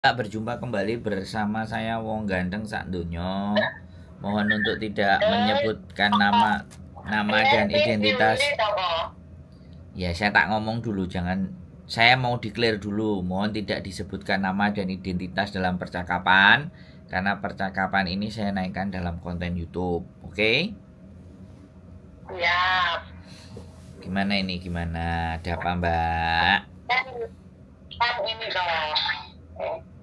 Berjumpa kembali bersama saya Wong Ganteng sak donya. Mohon untuk tidak menyebutkan nama dan identitas. Ya, saya tak ngomong dulu, jangan. Saya mau declare dulu, mohon tidak disebutkan nama dan identitas dalam percakapan, karena percakapan ini saya naikkan dalam konten YouTube. Oke? Ya. Gimana ini? Gimana? Ada apa, Mbak? Kan ini kalau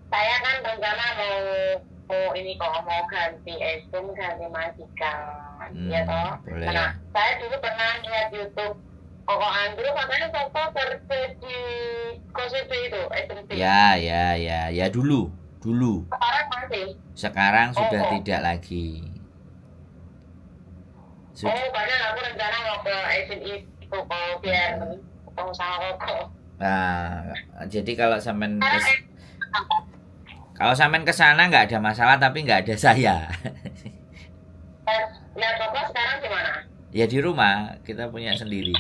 saya kan rencana mau ini kok mau ganti esum, ganti majikan, ya toh. Boleh. Nah, saya dulu pernah lihat YouTube Koko Andrew, katanya Koko kerja di KCP itu, SMP. Ya dulu. Sekarang masih. Sekarang sudah tidak lagi. Padahal aku rencana mau ke SNI Koko biar pengusaha Koko. Nah, jadi kalau sampean ke sana nggak ada masalah, tapi nggak ada saya. Nah, Bapak sekarang gimana? Ya di rumah, kita punya sendiri.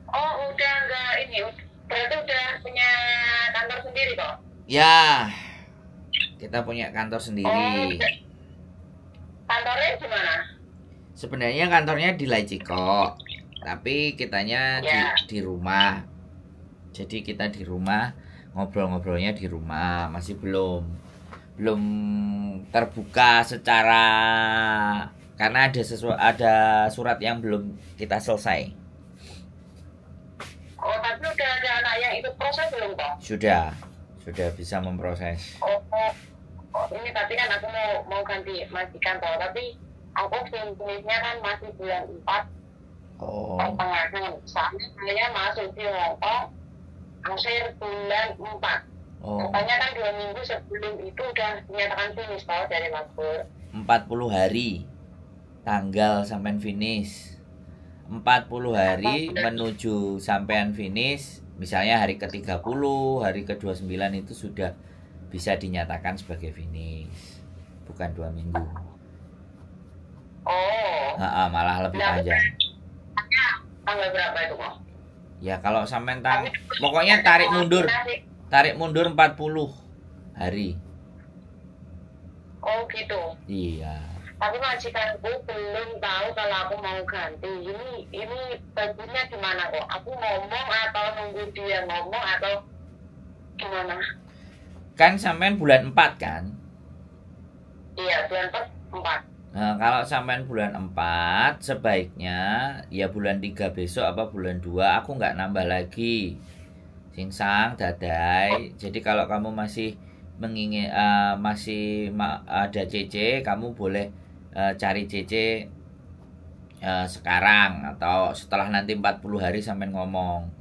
Udah nggak ini, berarti udah punya kantor sendiri kok? Ya, kita punya kantor sendiri. Kantornya gimana? Sebenarnya kantornya di Lajiko, tapi kitanya di rumah. Jadi kita di rumah, ngobrol-ngobrolnya di rumah, masih belum terbuka secara, karena ada surat yang belum kita selesai. Tapi udah ada anak yang ikut proses belum kok? Sudah bisa memproses. Ini tapi kan aku mau ganti majikan toh, tapi aku jenisnya kan masih bulan 4. Pertengahan, soalnya saya masuk di Hongkong akhir bulan 4. Katanya kan 2 minggu sebelum itu udah dinyatakan finish toh dari labor. 40 hari tanggal sampai finish. 40 hari menuju sampean finish. Misalnya hari ke-30, hari ke-29 itu sudah bisa dinyatakan sebagai finish. Bukan 2 minggu. Malah lebih panjang. Tanggal berapa itu kok? Ya kalau sampean pokoknya tarik mundur 40 hari. Oh gitu. Iya. Tapi majikanku belum tahu kalau aku mau ganti. Ini bagunya gimana kok? Aku ngomong atau nunggu dia ngomong atau gimana? Kan sampean bulan 4 kan? Iya, bulan 4. Nah, kalau sampean bulan 4 sebaiknya ya bulan 3 besok apa bulan 2 aku nggak nambah lagi. Singsang dadai. Jadi kalau kamu masih ada CC, kamu boleh cari CC sekarang atau setelah nanti 40 hari sampean ngomong.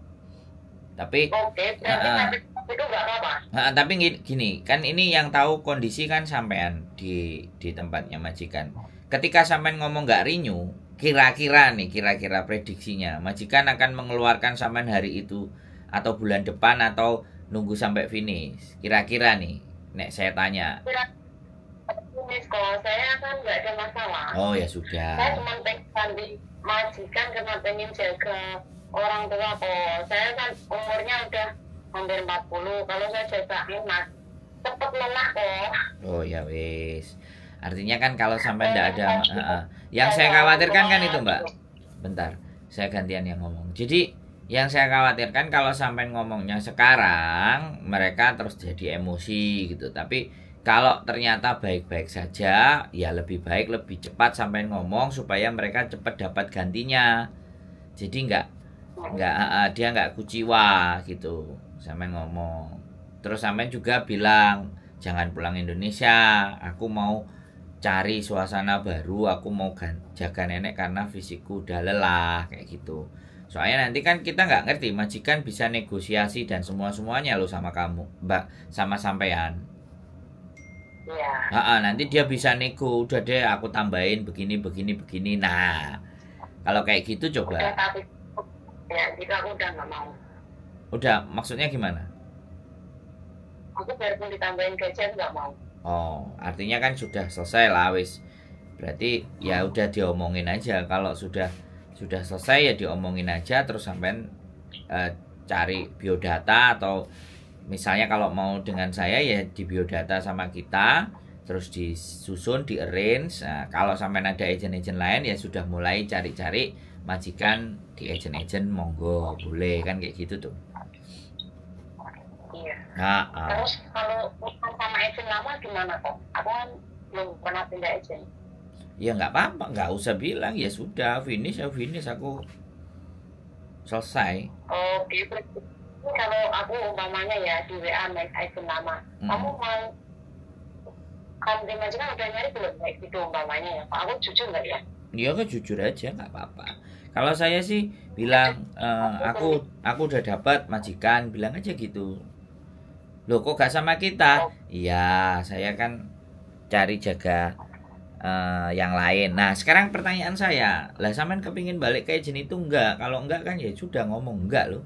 Tapi itu nggak apa-apa. Tapi gini, kan ini yang tahu kondisi kan sampean di tempatnya majikan. Ketika sampean ngomong nggak renew, kira-kira prediksinya majikan akan mengeluarkan sampean hari itu atau bulan depan atau nunggu sampai finish. Kira-kira nih, nek saya tanya. Finish kalau saya kan nggak ada masalah. Oh ya sudah. Saya cuma pengen majikan karena pengen jaga orang tua kok. Saya kan umurnya udah hampir 40. Kalau saya jaga anak cepet lelah kok. Oh ya wis. Artinya kan kalau sampai tidak ada yang saya khawatirkan kan itu Mbak. Bentar, saya gantian yang ngomong. Jadi yang saya khawatirkan kalau sampai ngomongnya sekarang mereka terus jadi emosi gitu. Tapi kalau ternyata baik-baik saja, ya lebih baik lebih cepat sampai ngomong supaya mereka cepat dapat gantinya. Jadi dia nggak kuciwa gitu sampai ngomong. Terus sampai juga bilang jangan pulang Indonesia, aku mau cari suasana baru, aku mau jaga nenek karena fisikku udah lelah kayak gitu. Soalnya nanti kan kita nggak ngerti majikan bisa negosiasi dan semuanya loh sama kamu Mbak, sama sampean. Iya. Nanti dia bisa nego, udah deh aku tambahin begini. Nah, kalau kayak gitu coba. Ya, gitu aku udah nggak mau. Udah, maksudnya gimana? Aku biarpun ditambahin gajian nggak mau. Artinya kan sudah selesai lah wis. Berarti ya udah diomongin aja. Kalau sudah selesai ya diomongin aja, terus sampean cari biodata atau misalnya kalau mau dengan saya ya di biodata sama kita, terus disusun, di arrange. Nah, kalau sampai ada agent-agent lain ya sudah mulai cari-cari majikan di agent-agent, monggo boleh kan kayak gitu tuh. Iya. Nah, terus kalau bukan sama agent lama gimana kok? Aku kan belum pernah pindah agent. Ya nggak apa-apa, nggak usah bilang ya sudah finish ya finish, aku selesai. Oh gitu. Kalau aku umpamanya ya di WA main agent lama, kamu mau ganti majikan udah nyari belum kayak gitu umpamanya ya? Aku jujur nggak ya? Iya kan jujur aja nggak apa-apa. Kalau saya sih bilang aku udah dapat majikan, bilang aja gitu. Loh kok gak sama kita? Iya, saya kan cari jaga yang lain. Nah sekarang pertanyaan saya, lah sampean kepingin balik ke agent itu enggak? Kalau enggak kan ya sudah ngomong enggak loh.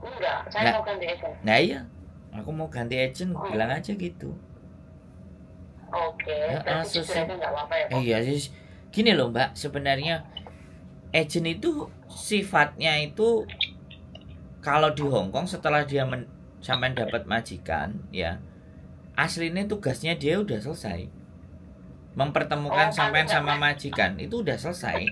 Enggak, saya mau ganti agent. Nah iya, aku mau ganti agent, bilang aja gitu. Oke, berarti nggak apa-apa ya Pak? Iya sih, gini loh Mbak, sebenarnya agent itu sifatnya itu kalau di Hong Kong setelah dia sampai dapat majikan ya, aslinya tugasnya dia udah selesai. Mempertemukan sampean sama majikan itu udah selesai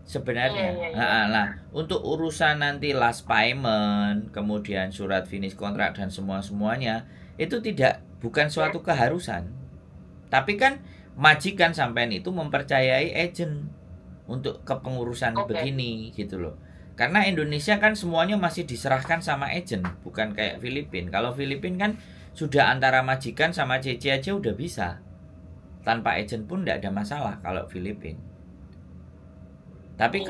sebenarnya. Nah, untuk urusan nanti last payment, kemudian surat finish kontrak dan semuanya itu bukan suatu keharusan. Tapi kan majikan sampean itu mempercayai agent untuk kepengurusan begini gitu loh. Karena Indonesia kan semuanya masih diserahkan sama agent, bukan kayak Filipina. Kalau Filipina kan sudah antara majikan sama CC aja udah bisa. Tanpa agent pun tidak ada masalah kalau Filipina. Tapi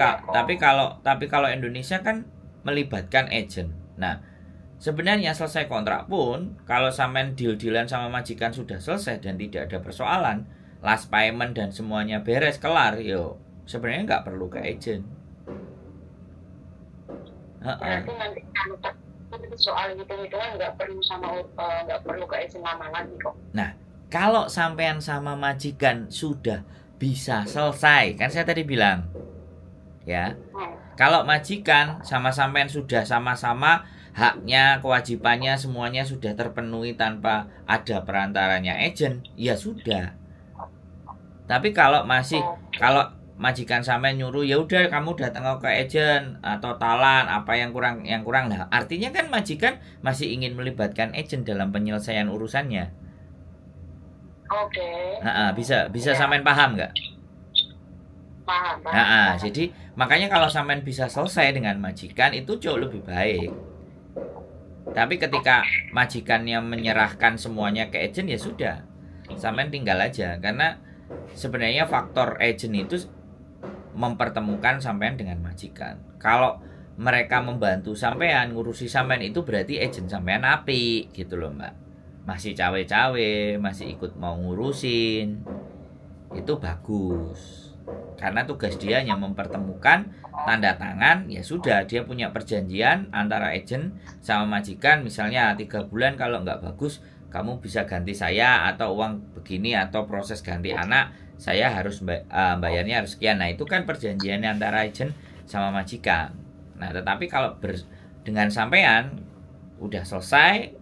kalau Indonesia kan melibatkan agent. Nah, sebenarnya selesai kontrak pun kalau sampean deal-dealan sama majikan sudah selesai dan tidak ada persoalan, last payment dan semuanya beres kelar, yo sebenarnya nggak perlu ke agent. Berarti nanti soal hitung-hitungan nggak perlu ke agent lama lagi kok. Nah, kalau sampean sama majikan sudah bisa selesai, kan saya tadi bilang ya. Kalau majikan sama sampean sudah sama-sama haknya, kewajibannya semuanya sudah terpenuhi tanpa ada perantaranya agent, ya sudah. Tapi kalau majikan sampean nyuruh ya udah kamu datang ke agent atau talan apa yang kurang lah. Artinya kan majikan masih ingin melibatkan agent dalam penyelesaian urusannya. Oke. Bisa sampean paham nggak? Paham. Jadi makanya kalau sampean bisa selesai dengan majikan itu jauh lebih baik. Tapi ketika majikannya menyerahkan semuanya ke agent ya sudah, sampean tinggal aja. Karena sebenarnya faktor agent itu mempertemukan sampean dengan majikan. Kalau mereka membantu sampean ngurusi sampean itu berarti agent sampean apik gitu loh Mbak. Masih cawe-cawe, masih ikut mau ngurusin, itu bagus. Karena tugas dia hanya mempertemukan, tanda tangan, ya sudah dia punya perjanjian antara agent sama majikan. Misalnya 3 bulan kalau nggak bagus kamu bisa ganti saya, atau uang begini, atau proses ganti anak saya harus bayarnya harus sekian. Nah itu kan perjanjiannya antara agent sama majikan. Nah tetapi kalau dengan sampean udah selesai,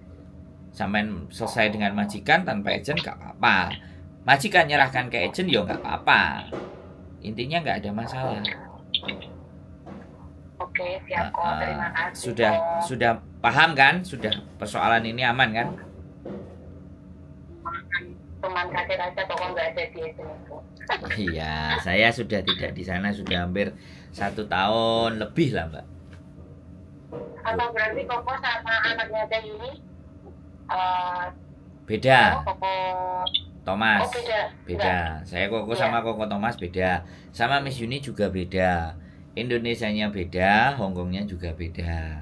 sampean selesai dengan majikan tanpa agent nggak apa-apa. Majikan nyerahkan ke agent ya nggak apa-apa. Intinya nggak ada masalah. Oke, siap kok. Terima kasih. Sudah paham kan? Sudah persoalan ini aman kan? Cuman kaget aja pokoknya nggak ada di itu. Iya, saya sudah tidak di sana sudah hampir 1 tahun lebih lah Mbak. Atau berarti Koko sama anaknya Teh ini beda. Koko Thomas. Oh, beda. Saya Koko sama Koko Thomas beda. Sama Miss Yuni juga beda. Indonesianya beda, Hongkongnya juga beda.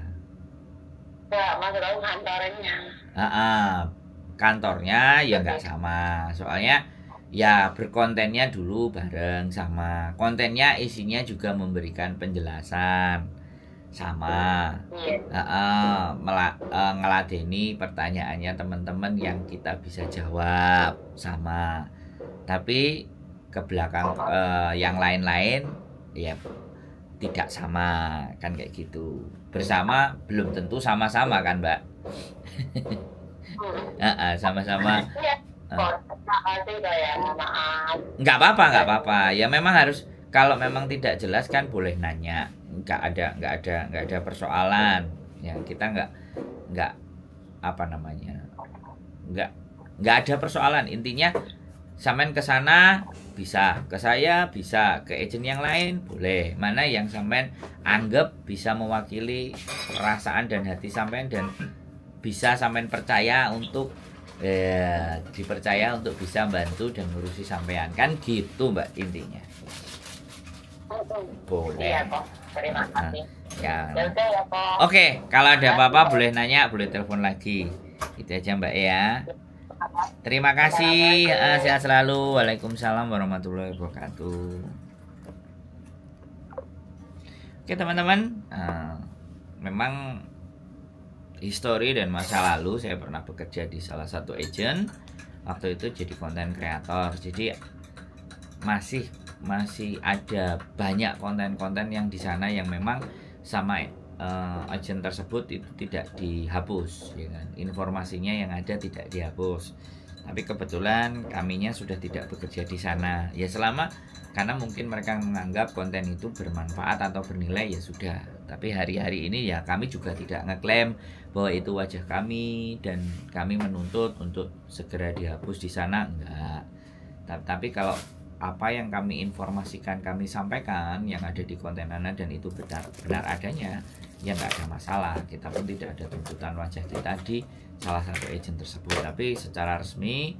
Ya, maksudnya kantornya. Kantornya ya nggak sama. Soalnya ya berkontennya dulu bareng sama. Kontennya isinya juga memberikan penjelasan sama. Ngeladeni pertanyaannya teman-teman yang kita bisa jawab sama. Tapi ke belakang yang lain-lain ya tidak sama kan kayak gitu. bersama belum tentu sama-sama kan Mbak. Sama-sama. Nggak apa-apa. Ya memang harus, kalau memang tidak jelas kan boleh nanya. Nggak ada persoalan. Ya kita nggak apa namanya, nggak ada persoalan. Intinya sampean ke sana bisa, ke saya bisa, ke agent yang lain boleh. Mana yang sampean anggap bisa mewakili perasaan dan hati sampean dan bisa sampean percaya untuk dipercaya untuk bisa bantu dan ngurusi sampean, kan gitu Mbak intinya. Boleh. Iya kok, terima kasih. Ya. Oke, kalau ada apa-apa boleh nanya, boleh telepon lagi. Itu aja Mbak ya. Terima kasih, sehat selalu. Waalaikumsalam warahmatullahi wabarakatuh. Oke teman-teman, memang histori dan masa lalu saya pernah bekerja di salah satu agent. Waktu itu jadi konten kreator. Jadi masih ada banyak konten-konten yang di sana yang memang sama agent tersebut itu tidak dihapus, ya kan? Informasinya yang ada tidak dihapus. Tapi kebetulan kaminya sudah tidak bekerja di sana. Ya selama, karena mungkin mereka menganggap konten itu bermanfaat atau bernilai, ya sudah. Tapi hari-hari ini ya kami juga tidak ngeklaim bahwa itu wajah kami dan kami menuntut untuk segera dihapus di sana, enggak. Tapi kalau apa yang kami informasikan, kami sampaikan yang ada di konten Anda dan itu benar adanya, ya nggak ada masalah. Kita pun tidak ada tuntutan wajah kita di salah satu agent tersebut. Tapi secara resmi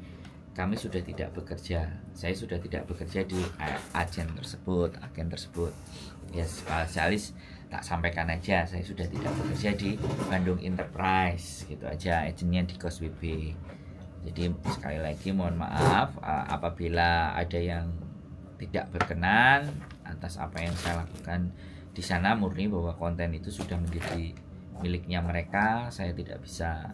kami sudah tidak bekerja. Saya sudah tidak bekerja di agen tersebut. Ya spesialis tak sampaikan aja, saya sudah tidak bekerja di Bandung Enterprise, gitu aja. Agennya di Kos WB. Jadi sekali lagi mohon maaf apabila ada yang tidak berkenan atas apa yang saya lakukan di sana. Murni bahwa konten itu sudah menjadi miliknya mereka. Saya tidak bisa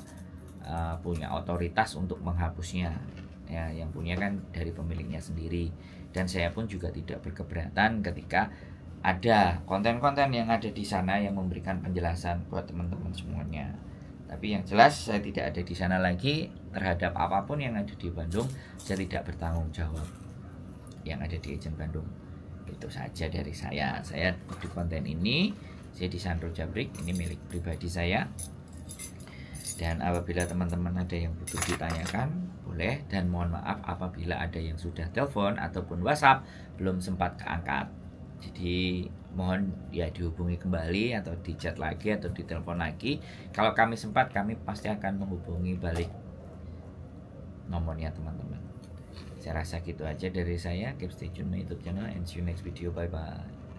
punya otoritas untuk menghapusnya. Ya, yang punya kan dari pemiliknya sendiri. Dan saya pun juga tidak berkeberatan ketika ada konten-konten yang ada di sana yang memberikan penjelasan buat teman-teman semuanya. Tapi yang jelas saya tidak ada di sana lagi. Terhadap apapun yang ada di Bandung saya tidak bertanggung jawab. Yang ada di agent Bandung. Itu saja dari saya. Saya di konten ini, saya di Sandro Jabrik, ini milik pribadi saya. Dan apabila teman-teman ada yang butuh ditanyakan, boleh. Dan mohon maaf apabila ada yang sudah telepon ataupun WhatsApp belum sempat keangkat. Jadi mohon ya dihubungi kembali atau di chat lagi atau di telepon lagi. Kalau kami sempat, kami pasti akan menghubungi balik nomornya teman-teman. Saya rasa gitu aja dari saya. Keep stay tune my YouTube channel and see you next video. Bye bye.